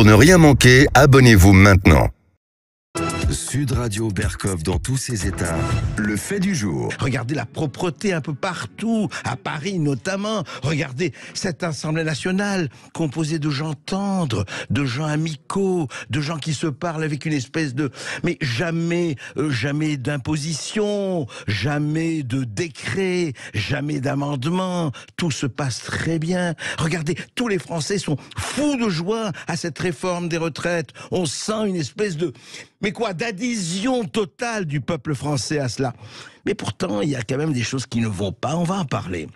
Pour ne rien manquer, abonnez-vous maintenant. Sud Radio Berkov dans tous ses états, le fait du jour. Regardez la propreté un peu partout, à Paris notamment. Regardez cette Assemblée nationale composée de gens tendres, de gens amicaux, de gens qui se parlent avec une espèce de... Mais jamais d'imposition, jamais de décret, jamais d'amendement. Tout se passe très bien. Regardez, tous les Français sont fous de joie à cette réforme des retraites. On sent une espèce de... Mais quoi, d'adhésion totale du peuple français à cela. Mais pourtant, il y a quand même des choses qui ne vont pas. On va en parler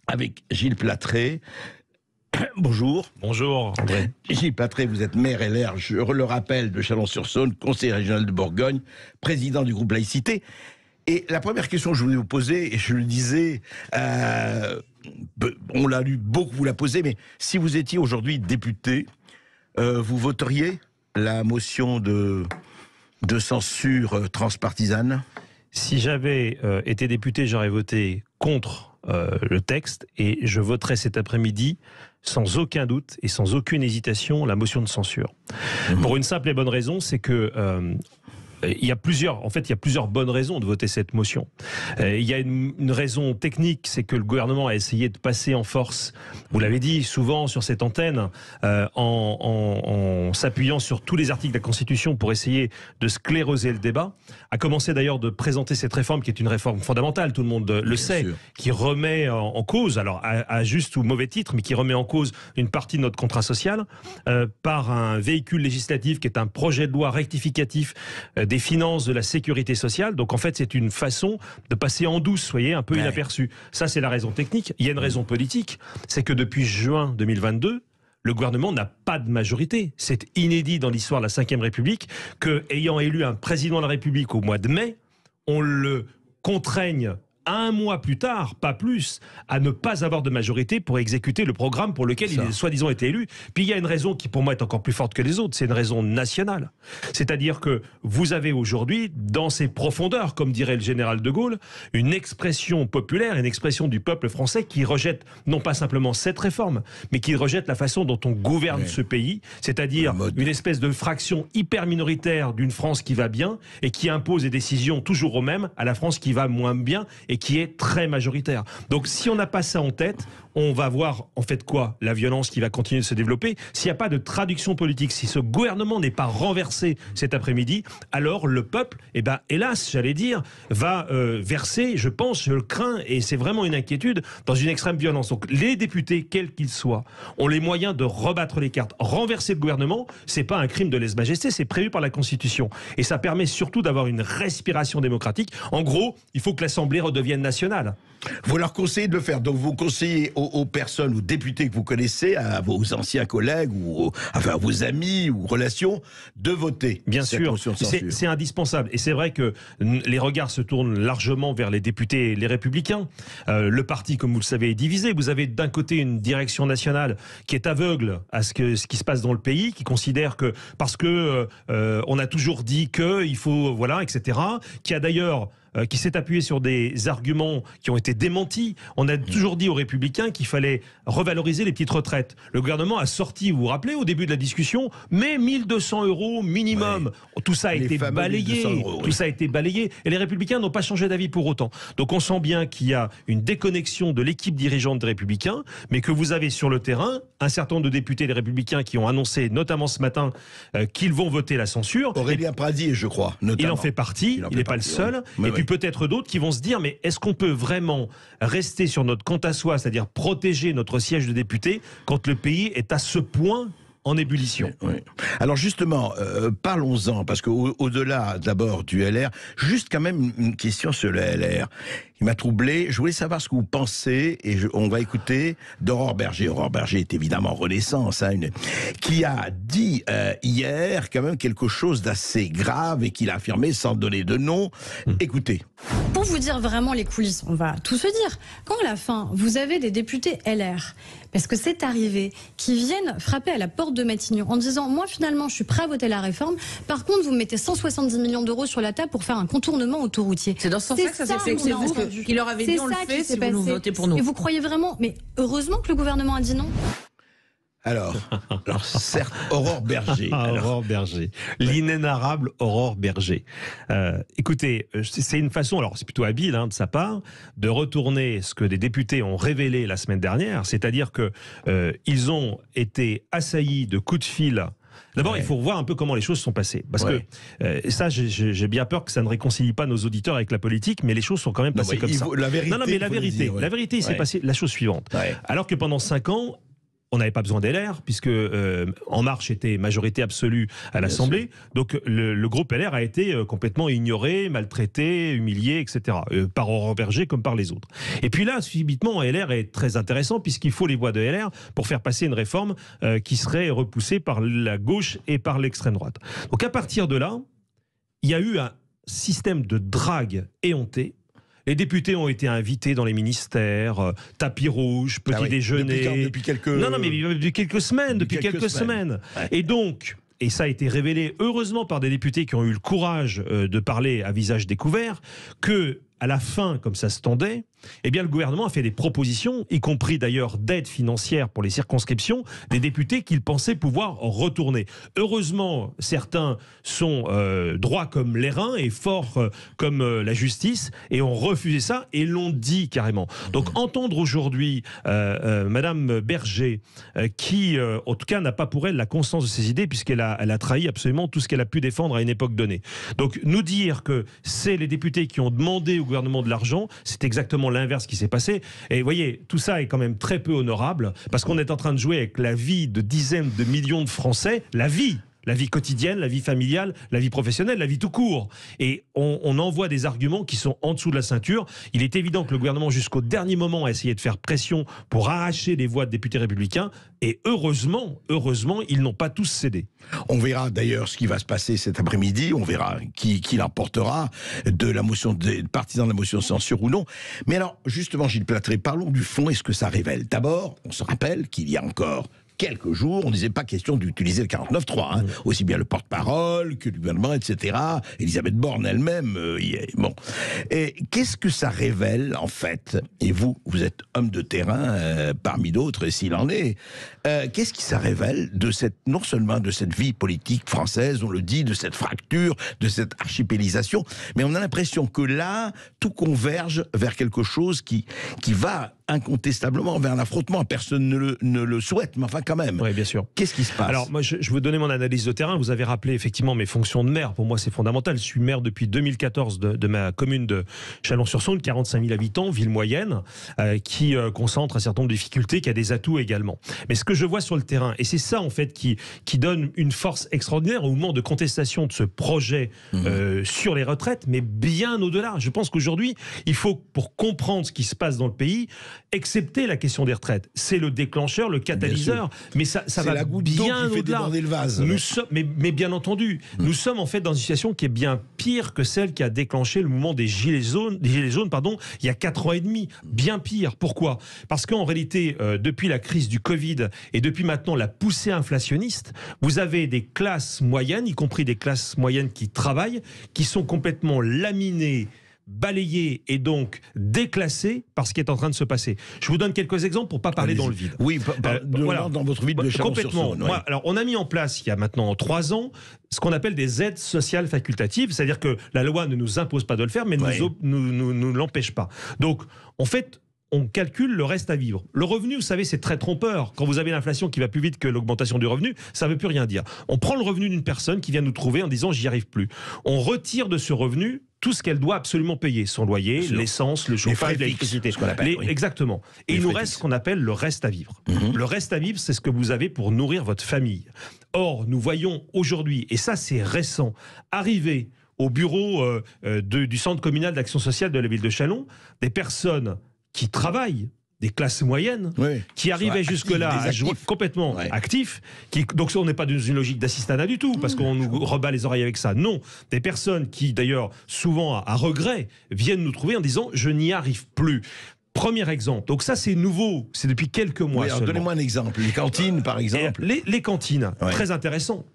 avec Gilles Platré. Bonjour. Bonjour, André. Gilles Platré, vous êtes maire LR, je le rappelle, de Chalon-sur-Saône, conseiller régional de Bourgogne, président du groupe Laïcité. Et la première question que je voulais vous poser, et je le disais, on l'a lu beaucoup, vous la posez, mais si vous étiez aujourd'hui député, vous voteriez la motion de censure transpartisane? Si j'avais été député, j'aurais voté contre le texte et je voterai cet après-midi sans aucun doute et sans aucune hésitation la motion de censure. Pour une simple et bonne raison, c'est que il y a plusieurs bonnes raisons de voter cette motion. Il y a une raison technique, c'est que le gouvernement a essayé de passer en force, vous l'avez dit souvent sur cette antenne, en s'appuyant sur tous les articles de la Constitution pour essayer de scléroser le débat, a commencé d'ailleurs de présenter cette réforme qui est une réforme fondamentale, tout le monde le sait, qui remet en cause, alors à juste ou mauvais titre, mais qui remet en cause une partie de notre contrat social par un véhicule législatif qui est un projet de loi rectificatif des finances de la sécurité sociale. Donc en fait, c'est une façon de passer en douce, voyez, un peu inaperçu. Ça, c'est la raison technique. Il y a une raison politique, c'est que depuis juin 2022, le gouvernement n'a pas de majorité. C'est inédit dans l'histoire de la Ve République que, ayant élu un président de la République au mois de mai, on le contraigne un mois plus tard, pas plus, à ne pas avoir de majorité pour exécuter le programme pour lequel il a soi-disant été élu. Puis il y a une raison qui pour moi est encore plus forte que les autres, c'est une raison nationale. C'est-à-dire que vous avez aujourd'hui, dans ses profondeurs, comme dirait le général de Gaulle, une expression populaire, une expression du peuple français qui rejette non pas simplement cette réforme, mais qui rejette la façon dont on gouverne ce pays, c'est-à-dire une espèce de fraction hyper minoritaire d'une France qui va bien et qui impose des décisions toujours aux mêmes à la France qui va moins bien et qui est très majoritaire. Donc si on n'a pas ça en tête, on va voir en fait quoi? La violence qui va continuer de se développer. S'il n'y a pas de traduction politique, si ce gouvernement n'est pas renversé cet après-midi, alors le peuple, eh ben, hélas, j'allais dire, va verser, je pense, je le crains, et c'est vraiment une inquiétude, dans une extrême violence. Donc les députés, quels qu'ils soient, ont les moyens de rebattre les cartes. Renverser le gouvernement, c'est pas un crime de lèse-majesté, c'est prévu par la Constitution. Et ça permet surtout d'avoir une respiration démocratique. En gros, il faut que l'Assemblée redevienne nationale. Vous leur conseillez de le faire. Donc vous conseillez aux personnes, aux députés que vous connaissez, à vos anciens collègues, ou à vos amis ou relations, de voter. Bien sûr, c'est indispensable. Et c'est vrai que les regards se tournent largement vers les députés, les Républicains. Le parti, comme vous le savez, est divisé. Vous avez d'un côté une direction nationale qui est aveugle à ce qui se passe dans le pays, qui considère que parce que on a toujours dit qu'il faut, voilà, etc. Qui a d'ailleurs qui s'est appuyé sur des arguments qui ont été démentis. On a toujours dit aux Républicains qu'il fallait revaloriser les petites retraites. Le gouvernement a sorti, vous vous rappelez, au début de la discussion, mais 1 200 € minimum. Tout ça a été balayé. Tout ça a été balayé. Et les Républicains n'ont pas changé d'avis pour autant. Donc on sent bien qu'il y a une déconnexion de l'équipe dirigeante des Républicains, mais que vous avez sur le terrain un certain nombre de députés des Républicains qui ont annoncé, notamment ce matin, qu'ils vont voter la censure. Aurélien Pradier, je crois, notamment. Il en fait partie, il n'est pas le seul. Et puis peut-être d'autres qui vont se dire, mais est-ce qu'on peut vraiment rester sur notre compte à soi, c'est-à-dire protéger notre siège de député, quand le pays est à ce point en ébullition? Alors justement, parlons-en, parce qu'au-delà d'abord du LR, juste quand même une question sur le LR qui m'a troublé. Je voulais savoir ce que vous pensez, et on va écouter d'Aurore Berger. Aurore Berger est évidemment Renaissance, hein, qui a dit hier quand même quelque chose d'assez grave et qu'il a affirmé sans donner de nom. Écoutez. Pour vous dire vraiment les coulisses, on va tout se dire. Quand à la fin, vous avez des députés LR, parce que c'est arrivé, qui viennent frapper à la porte de Matignon en disant « Moi, finalement, je suis prêt à voter la réforme. Par contre, vous mettez 170 millions d'euros sur la table pour faire un contournement autoroutier. » C'est dans ce sens-là que ça s'est fait. C'est vous qui leur avez dit « On le fait si vous nous votez pour nous. » Et vous croyez vraiment... Mais heureusement que le gouvernement a dit non. Alors, certes, Aurore Berger. Aurore Berger. L'inénarrable Aurore Berger. Écoutez, c'est une façon, alors c'est plutôt habile de sa part, de retourner ce que des députés ont révélé la semaine dernière, c'est-à-dire que ils ont été assaillis de coups de fil. D'abord, il faut voir un peu comment les choses sont passées. Parce que ça, j'ai bien peur que ça ne réconcilie pas nos auditeurs avec la politique, mais les choses sont quand même passées comme ça. La vérité, non, mais la vérité, la vérité, il s'est passé la chose suivante. Alors que pendant 5 ans, on n'avait pas besoin d'LR, puisque En Marche était majorité absolue à l'Assemblée. Donc le groupe LR a été complètement ignoré, maltraité, humilié, etc. Par Aurore Berger comme par les autres. Et puis là, subitement, LR est très intéressant, puisqu'il faut les voix de LR pour faire passer une réforme qui serait repoussée par la gauche et par l'extrême droite. Donc à partir de là, il y a eu un système de drague éhonté. Les députés ont été invités dans les ministères, tapis rouge, petit déjeuner. Depuis quelques... Non, mais depuis quelques semaines. Depuis quelques semaines. Ouais. Et donc, et ça a été révélé heureusement par des députés qui ont eu le courage de parler à visage découvert, que à la fin, comme ça se tendait, eh bien le gouvernement a fait des propositions, y compris d'ailleurs d'aide financière pour les circonscriptions, des députés qu'il pensait pouvoir retourner. Heureusement, certains sont droits comme les reins et forts comme la justice, et ont refusé ça et l'ont dit carrément. Donc entendre aujourd'hui Madame Berger, qui en tout cas n'a pas pour elle la constance de ses idées, puisqu'elle a trahi absolument tout ce qu'elle a pu défendre à une époque donnée. Donc nous dire que c'est les députés qui ont demandé au gouvernement de l'argent, c'est exactement l'inverse qui s'est passé. Et vous voyez, tout ça est quand même très peu honorable, parce qu'on est en train de jouer avec la vie de dizaines de millions de Français, la vie quotidienne, la vie familiale, la vie professionnelle, la vie tout court. Et on envoie des arguments qui sont en dessous de la ceinture. Il est évident que le gouvernement, jusqu'au dernier moment, a essayé de faire pression pour arracher les voix de députés républicains. Et heureusement, ils n'ont pas tous cédé. On verra d'ailleurs ce qui va se passer cet après-midi. On verra qui l'emportera, de la motion des partisans de la motion de censure ou non. Mais alors, justement, Gilles Platré, parlons du fond et ce que ça révèle. D'abord, on se rappelle qu'il y a encore quelques jours, on ne disait pas question d'utiliser le 49.3, aussi bien le porte-parole que le gouvernement, etc. Elisabeth Borne elle-même, bon. Et qu'est-ce que ça révèle, en fait? Et vous êtes homme de terrain parmi d'autres, s'il en est. Qu'est-ce que ça révèle de non seulement de cette vie politique française, on le dit, de cette fracture, de cette archipélisation, mais on a l'impression que là, tout converge vers quelque chose qui va incontestablement vers un affrontement. Personne ne le souhaite, mais enfin quand même. Oui, bien sûr. Qu'est-ce qui se passe? Alors, moi, je vous donnais mon analyse de terrain. Vous avez rappelé effectivement mes fonctions de maire. Pour moi, c'est fondamental. Je suis maire depuis 2014 de ma commune de Chalon-sur-Saône, 45 000 habitants, ville moyenne, qui concentre un certain nombre de difficultés, qui a des atouts également. Mais ce que je vois sur le terrain, et c'est ça en fait qui donne une force extraordinaire au moment de contestation de ce projet sur les retraites, mais bien au-delà. Je pense qu'aujourd'hui, il faut, pour comprendre ce qui se passe dans le pays, accepter la question des retraites. C'est le déclencheur, le catalyseur, mais ça va la goutte d'eau bien qui fait au-delà. déborder le vase. Nous sommes, mais bien entendu, nous sommes en fait dans une situation qui est bien pire que celle qui a déclenché le mouvement des Gilets jaunes, il y a 4 ans et demi. Bien pire. Pourquoi? Parce qu'en réalité, depuis la crise du Covid et depuis maintenant la poussée inflationniste, vous avez des classes moyennes, y compris des classes moyennes qui travaillent, qui sont complètement laminées, balayé et donc déclassé par ce qui est en train de se passer. Je vous donne quelques exemples pour ne pas parler dans le vide. Oui, voilà. Dans votre ville de Chalon-sur-Saône. Complètement. Alors, on a mis en place, il y a maintenant 3 ans, ce qu'on appelle des aides sociales facultatives, c'est-à-dire que la loi ne nous impose pas de le faire, mais ne l'empêche pas. Donc, en fait, on calcule le reste à vivre. Le revenu, vous savez, c'est très trompeur. Quand vous avez l'inflation qui va plus vite que l'augmentation du revenu, ça ne veut plus rien dire. On prend le revenu d'une personne qui vient nous trouver en disant « j'y arrive plus ». On retire de ce revenu tout ce qu'elle doit absolument payer. Son loyer, l'essence, le chauffage, l'électricité. Exactement. Et il nous reste ce qu'on appelle le reste à vivre. Le reste à vivre, c'est ce que vous avez pour nourrir votre famille. Or, nous voyons aujourd'hui, et ça c'est récent, arriver au bureau du centre communal d'action sociale de la ville de Châlons, des personnes qui travaillent, des classes moyennes, qui arrivaient jusque-là complètement actifs. Donc on n'est pas dans une logique d'assistanat du tout, parce qu'on nous rebat les oreilles avec ça. Non, des personnes qui, d'ailleurs, souvent à regret, viennent nous trouver en disant « je n'y arrive plus ». Premier exemple. Donc ça, c'est nouveau. C'est depuis quelques mois seulement. Donnez-moi un exemple. Les cantines, par exemple. Les cantines, très intéressant.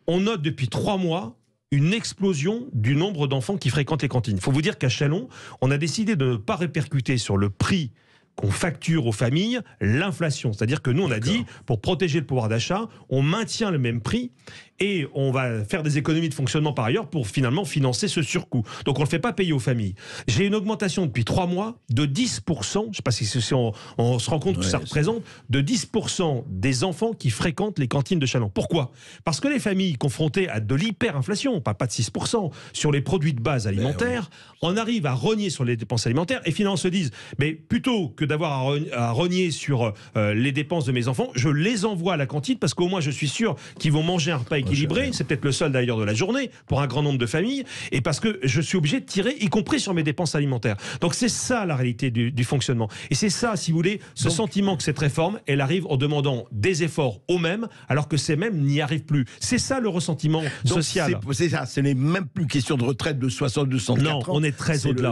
On note depuis 3 mois une explosion du nombre d'enfants qui fréquentent les cantines. Il faut vous dire qu'à Châlons, on a décidé de ne pas répercuter sur le prix qu'on facture aux familles l'inflation. C'est-à-dire que nous, on a dit, pour protéger le pouvoir d'achat, on maintient le même prix et on va faire des économies de fonctionnement par ailleurs pour finalement financer ce surcoût. Donc on ne le fait pas payer aux familles. J'ai une augmentation depuis 3 mois de 10%, je ne sais pas si on se rend compte que ça représente, de 10% des enfants qui fréquentent les cantines de Châlons. Pourquoi ? Parce que les familles confrontées à de l'hyperinflation, pas de 6%, sur les produits de base alimentaires, on arrive à rogner sur les dépenses alimentaires et finalement se disent, mais plutôt que d'avoir à rogner sur les dépenses de mes enfants, je les envoie à la cantine parce qu'au moins je suis sûr qu'ils vont manger un repas équilibré, c'est peut-être le seul d'ailleurs de la journée pour un grand nombre de familles, et parce que je suis obligé de tirer, y compris sur mes dépenses alimentaires. Donc c'est ça la réalité du fonctionnement. Et c'est ça, si vous voulez, ce sentiment que cette réforme, elle arrive en demandant des efforts aux mêmes, alors que ces mêmes n'y arrivent plus. C'est ça le ressentiment social. C'est ça, ce n'est même plus une question de retraite de 62, 64 ans. Non, on est très au-delà.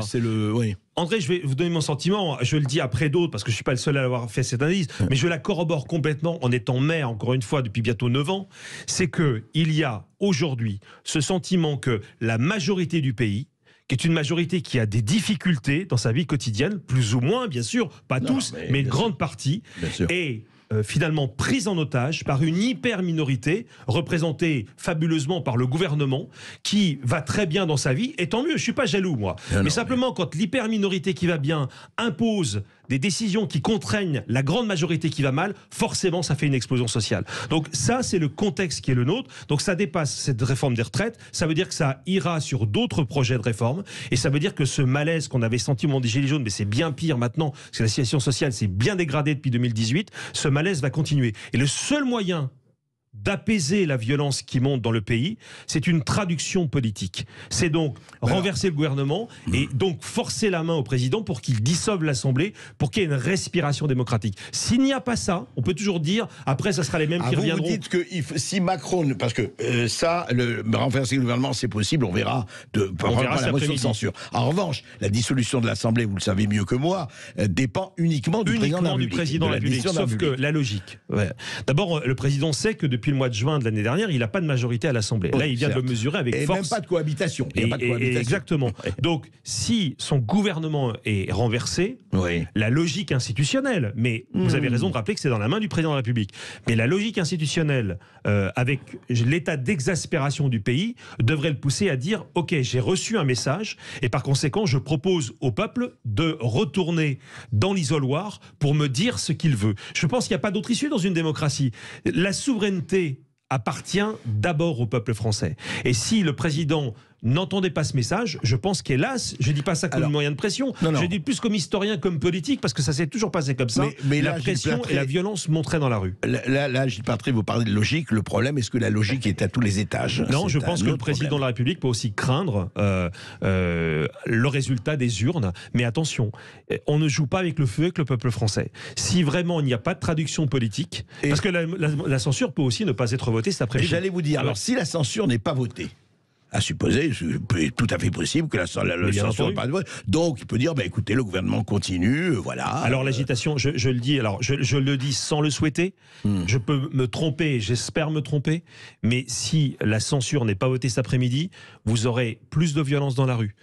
Oui. André, je vais vous donner mon sentiment, je le dis après d'autres, parce que je ne suis pas le seul à avoir fait cette analyse, mais je la corrobore complètement en étant maire, encore une fois, depuis bientôt 9 ans, c'est qu'il y a aujourd'hui ce sentiment que la majorité du pays, qui est une majorité qui a des difficultés dans sa vie quotidienne, plus ou moins, bien sûr, pas tous, mais une grande partie, et finalement prise en otage par une hyper-minorité représentée fabuleusement par le gouvernement qui va très bien dans sa vie, et tant mieux, je ne suis pas jaloux moi. Mais simplement quand l'hyper-minorité qui va bien impose des décisions qui contraignent la grande majorité qui va mal, forcément ça fait une explosion sociale. Donc ça c'est le contexte qui est le nôtre, donc ça dépasse cette réforme des retraites, ça veut dire que ça ira sur d'autres projets de réforme, et ça veut dire que ce malaise qu'on avait senti au moment des Gilets jaunes, mais c'est bien pire maintenant, parce que la situation sociale s'est bien dégradée depuis 2018, ce malaise va continuer. Et le seul moyen d'apaiser la violence qui monte dans le pays, c'est une traduction politique. C'est donc renverser le gouvernement et donc forcer la main au président pour qu'il dissolve l'Assemblée, pour qu'il y ait une respiration démocratique. S'il n'y a pas ça, on peut toujours dire, après ça sera les mêmes qui reviendront. Vous dites que si Macron, parce que renverser le gouvernement c'est possible, on verra la motion de censure. En revanche, la dissolution de l'Assemblée, vous le savez mieux que moi, dépend uniquement du président de la République. Sauf que la logique. D'abord, le président sait que depuis le mois de juin de l'année dernière, il n'a pas de majorité à l'Assemblée. Là, il vient de le mesurer avec force. Et même pas de cohabitation. Exactement. Donc, si son gouvernement est renversé, la logique institutionnelle, mais vous avez raison de rappeler que c'est dans la main du président de la République, mais la logique institutionnelle, avec l'état d'exaspération du pays, devrait le pousser à dire « Ok, j'ai reçu un message, et par conséquent, je propose au peuple de retourner dans l'isoloir pour me dire ce qu'il veut. » Je pense qu'il n'y a pas d'autre issue dans une démocratie. La souveraineté appartient d'abord au peuple français. Et si le président n'entendait pas ce message, je pense qu'hélas, je ne dis pas ça comme moyen de pression, je dis plus comme historien, comme politique, parce que ça s'est toujours passé comme ça, mais la pression et la violence montraient dans la rue. Là, Gilles Patry, vous parlez de logique, le problème, est-ce que la logique est à tous les étages? Non, je pense que le président de la République peut aussi craindre le résultat des urnes, mais attention, on ne joue pas avec le feu avec le peuple français. Si vraiment il n'y a pas de traduction politique, parce que la censure peut aussi ne pas être votée cet après-midi. J'allais vous dire, alors si la censure n'est pas votée, à supposer, c'est tout à fait possible que la censure n'est pas de vote. Donc, il peut dire, écoutez, le gouvernement continue, voilà. Alors, l'agitation, je le dis, je le dis sans le souhaiter, je peux me tromper, j'espère me tromper, mais si la censure n'est pas votée cet après-midi, vous aurez plus de violence dans la rue.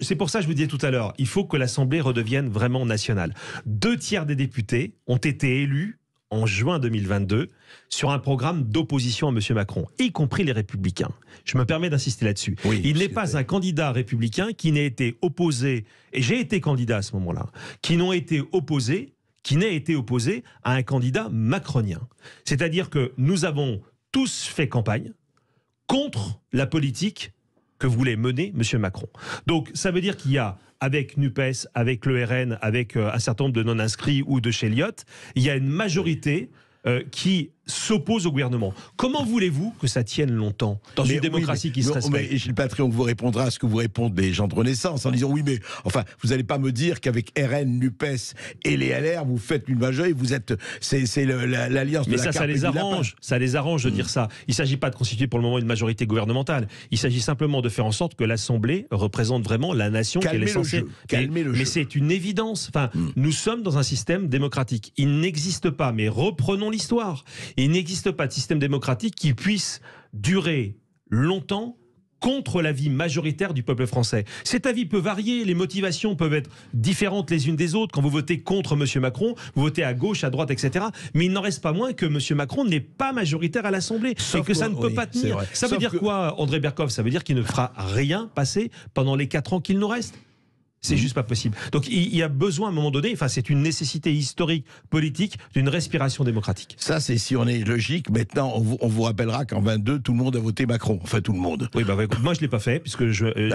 C'est pour ça que je vous disais tout à l'heure, il faut que l'Assemblée redevienne vraiment nationale. 2/3 des députés ont été élus en juin 2022, sur un programme d'opposition à M. Macron, y compris les Républicains. Je me permets d'insister là-dessus. Il n'est pas un candidat républicain qui n'ait été opposé, et j'ai été candidat à ce moment-là, qui n'ait été opposé à un candidat macronien. C'est-à-dire que nous avons tous fait campagne contre la politique que voulait mener M. Macron. Donc ça veut dire qu'il y a, avec NUPES, avec le RN, avec un certain nombre de non-inscrits ou de chez Elliott, il y a une majorité qui s'oppose au gouvernement. Comment voulez-vous que ça tienne longtemps dans une démocratie qui se respecte? Gilles Patry, on vous répondra à ce que vous répondent les gens de Renaissance en disant oui, mais enfin, vous n'allez pas me dire qu'avec RN, NUPES et les LR, vous faites une majorité, vous êtes, c'est l'alliance de la carpe ça les arrange. Ça les arrange de dire ça. Il ne s'agit pas de constituer pour le moment une majorité gouvernementale. Il s'agit simplement de faire en sorte que l'Assemblée représente vraiment la nation qu'elle est censée. Mais c'est une évidence. Enfin, nous sommes dans un système démocratique. Il n'existe pas, mais reprenons l'histoire. Il n'existe pas de système démocratique qui puisse durer longtemps contre l'avis majoritaire du peuple français. Cet avis peut varier, les motivations peuvent être différentes les unes des autres. Quand vous votez contre M. Macron, vous votez à gauche, à droite, etc. Mais il n'en reste pas moins que M. Macron n'est pas majoritaire à l'Assemblée et que ça ne peut pas tenir. Ça veut dire quoi, André Berkoff? Ça veut dire qu'il ne fera rien passer pendant les 4 ans qu'il nous reste. C'est juste pas possible. Donc il y a besoin à un moment donné, enfin c'est une nécessité historique, politique, d'une respiration démocratique. Ça c'est si on est logique. Maintenant on vous rappellera qu'en 22 tout le monde a voté Macron. Enfin tout le monde. Oui écoute, moi je l'ai pas fait puisque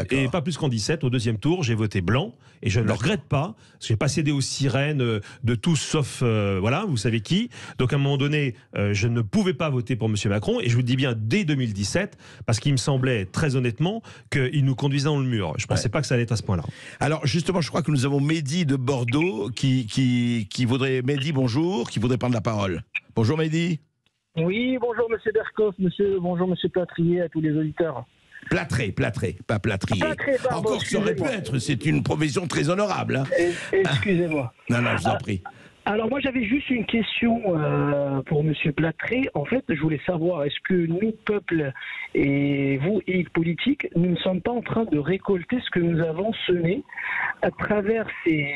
et pas plus qu'en 17 au deuxième tour j'ai voté blanc et je ne le regrette pas. J'ai pas cédé aux sirènes de tous sauf voilà vous savez qui. Donc à un moment donné je ne pouvais pas voter pour M. Macron et je vous le dis bien dès 2017 parce qu'il me semblait très honnêtement qu'il nous conduisait dans le mur. Je pensais pas que ça allait être à ce point-là. Alors justement, je crois que nous avons Mehdi de Bordeaux qui voudrait... Mehdi, bonjour, qui voudrait prendre la parole. Bonjour Mehdi. Oui, bonjour Monsieur Berkoff, bonjour Monsieur Plâtrier, à tous les auditeurs. Plâtré, pas Plâtrier. Pardon, encore ça aurait pu être, c'est une profession très honorable. Hein. Excusez-moi. Non, je vous en prie. Alors moi j'avais juste une question pour Monsieur Plâtré. En fait, je voulais savoir, est-ce que nous, peuple, et vous, élites politiques, nous ne sommes pas en train de récolter ce que nous avons semé à travers ces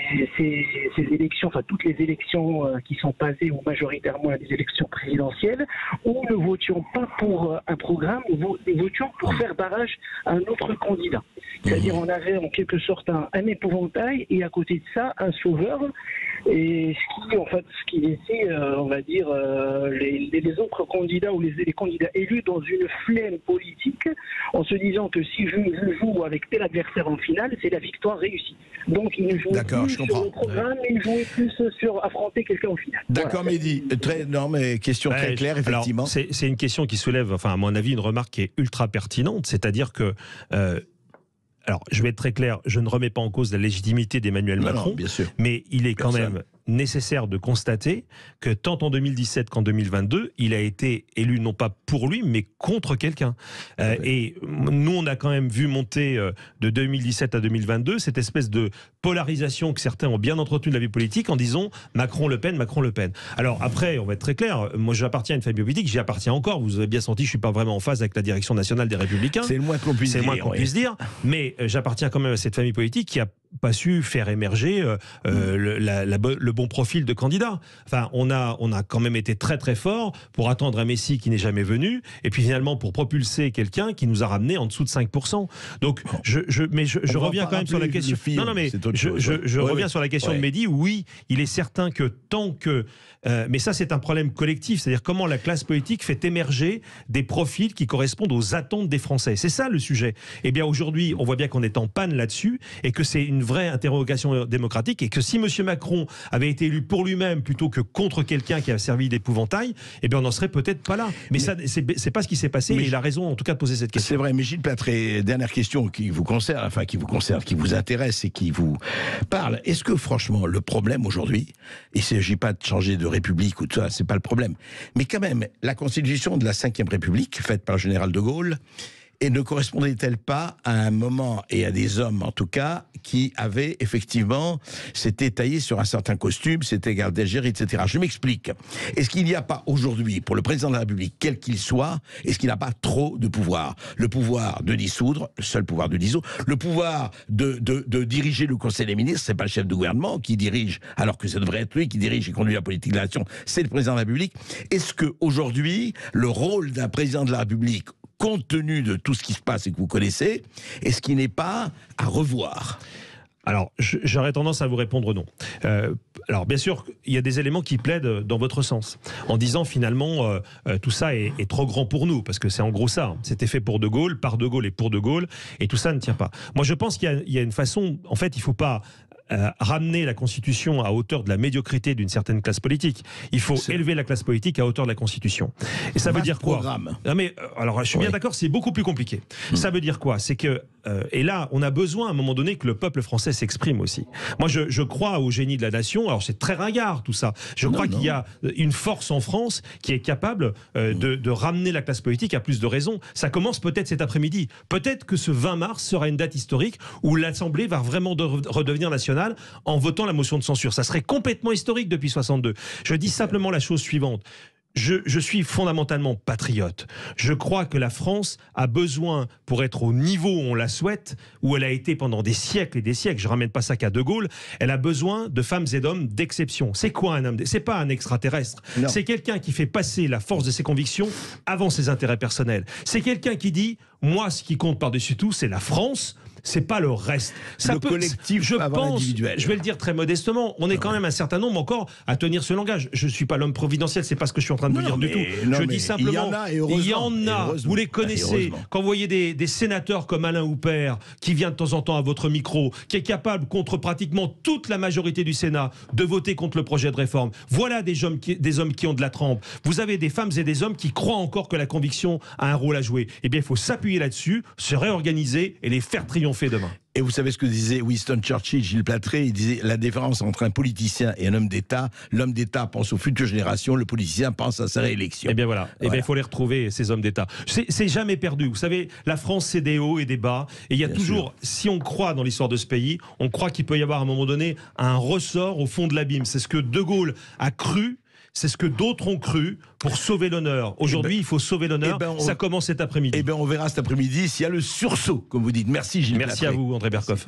élections, enfin toutes les élections qui sont passées, ou majoritairement des élections présidentielles, où nous ne votions pas pour un programme, nous votions pour faire barrage à un autre candidat. C'est-à-dire on avait en quelque sorte un épouvantail et à côté de ça un sauveur, et ce qui laissait, on va dire, les autres candidats ou les candidats élus dans une flemme politique, en se disant que si je joue avec tel adversaire en finale, c'est la victoire réussie. Donc ils ne jouaient plus sur le programme, mais ils jouaient plus sur affronter quelqu'un en finale. D'accord, voilà. Mehdi. Question très claire, effectivement. C'est une question qui soulève, enfin à mon avis, une remarque qui est ultra pertinente, c'est-à-dire que alors, je vais être très clair, je ne remets pas en cause la légitimité d'Emmanuel Macron, bien sûr. Mais il est quand même nécessaire de constater que tant en 2017 qu'en 2022, il a été élu non pas pour lui, mais contre quelqu'un. Et nous, on a quand même vu monter de 2017 à 2022 cette espèce de polarisation que certains ont bien entretenue de la vie politique en disant Macron-Le Pen, Macron-Le Pen. Alors après, on va être très clair, moi j'appartiens à une famille politique, j'y appartiens encore, vous avez bien senti, je ne suis pas vraiment en phase avec la direction nationale des Républicains. C'est le moins qu'on puisse dire. C'est le moins qu'on puisse dire, mais j'appartiens quand même à cette famille politique qui a pas su faire émerger le bon profil de candidat. Enfin, on a quand même été très très fort pour attendre un Messi qui n'est jamais venu, et puis finalement pour propulser quelqu'un qui nous a ramené en dessous de 5%. Donc, je reviens quand même sur la question. Je reviens sur la question de Mehdi. Oui, il est certain que tant que mais ça, c'est un problème collectif, c'est-à-dire comment la classe politique fait émerger des profils qui correspondent aux attentes des Français. C'est ça le sujet. Eh bien, aujourd'hui, on voit bien qu'on est en panne là-dessus et que c'est une vraie interrogation démocratique et que si M. Macron avait été élu pour lui-même plutôt que contre quelqu'un qui a servi d'épouvantail, eh bien, on n'en serait peut-être pas là. Mais ça, c'est pas ce qui s'est passé et il a raison, en tout cas, de poser cette question. C'est vrai, mais Gilles Plâtré, dernière question qui vous concerne, qui vous intéresse et qui vous parle. Est-ce que, franchement, le problème aujourd'hui, il ne s'agit pas de changer de République ou tout ça, c'est pas le problème. Mais quand même, la constitution de la Ve République, faite par le général de Gaulle, et ne correspondait-elle pas à un moment, et à des hommes en tout cas, qui avaient effectivement, s'étaient taillés sur un certain costume, s'étaient gardés d'Algérie, etc. Je m'explique. Est-ce qu'il n'y a pas aujourd'hui, pour le président de la République, quel qu'il soit, est-ce qu'il n'a pas trop de pouvoir? Le pouvoir de dissoudre, le seul pouvoir de dissoudre, le pouvoir de diriger le Conseil des ministres, c'est pas le chef de gouvernement qui dirige, alors que ça devrait être lui qui dirige et conduit la politique de la nation, c'est le président de la République. Est-ce qu'aujourd'hui, le rôle d'un président de la République, compte tenu de tout ce qui se passe et que vous connaissez, est-ce qu'il n'est pas à revoir? Alors, j'aurais tendance à vous répondre non. Alors, bien sûr, il y a des éléments qui plaident dans votre sens, en disant finalement, tout ça est trop grand pour nous, parce que c'est en gros ça. C'était fait pour De Gaulle, par De Gaulle et pour De Gaulle, et tout ça ne tient pas. Moi, je pense qu'il y a une façon, en fait, il ne faut pas ramener la Constitution à hauteur de la médiocrité d'une certaine classe politique. Il faut élever la classe politique à hauteur de la Constitution. Et ça veut dire quoi? Non mais, alors, je suis bien d'accord, c'est beaucoup plus compliqué. Ça veut dire quoi? C'est que, et là, on a besoin à un moment donné que le peuple français s'exprime aussi. Moi, je crois au génie de la nation. Alors, c'est très ringard tout ça. Je crois qu'il y a une force en France qui est capable de ramener la classe politique à plus de raison. Ça commence peut-être cet après-midi. Peut-être que ce 20 mars sera une date historique où l'Assemblée va vraiment redevenir nationale en votant la motion de censure. Ça serait complètement historique depuis 62. Je dis simplement la chose suivante. Je suis fondamentalement patriote. Je crois que la France a besoin, pour être au niveau où on la souhaite, où elle a été pendant des siècles et des siècles, je ne ramène pas ça qu'à De Gaulle, elle a besoin de femmes et d'hommes d'exception. C'est quoi un homme? C'est pas un extraterrestre. C'est quelqu'un qui fait passer la force de ses convictions avant ses intérêts personnels. C'est quelqu'un qui dit, moi, ce qui compte par-dessus tout, c'est la France. C'est pas le reste. Ça collectif, je pense, l'individuel. je vais le dire très modestement, on est quand même un certain nombre encore à tenir ce langage. Je suis pas l'homme providentiel, c'est pas ce que je suis en train de vous dire du tout. Je dis simplement, il y en a, vous les connaissez. Quand vous voyez des sénateurs comme Alain Houpert, qui vient de temps en temps à votre micro, qui est capable, contre pratiquement toute la majorité du Sénat, de voter contre le projet de réforme. Voilà des hommes qui ont de la trempe. Vous avez des femmes et des hommes qui croient encore que la conviction a un rôle à jouer. Eh bien, il faut s'appuyer là-dessus, se réorganiser et les faire triompher demain. Et vous savez ce que disait Winston Churchill, Gilles Platré? Il disait la différence entre un politicien et un homme d'État. L'homme d'État pense aux futures générations, le politicien pense à sa réélection. Eh bien voilà. Eh bien, il faut les retrouver, ces hommes d'État. C'est jamais perdu. Vous savez, la France, c'est des hauts et des bas. Et il y a toujours, si on croit dans l'histoire de ce pays, on croit qu'il peut y avoir à un moment donné un ressort au fond de l'abîme. C'est ce que De Gaulle a cru. C'est ce que d'autres ont cru pour sauver l'honneur. Aujourd'hui, il faut sauver l'honneur. Ça commence cet après-midi. Eh bien, on verra cet après-midi s'il y a le sursaut, comme vous dites. Merci, Gilles Platré. Merci à vous, André Berkoff.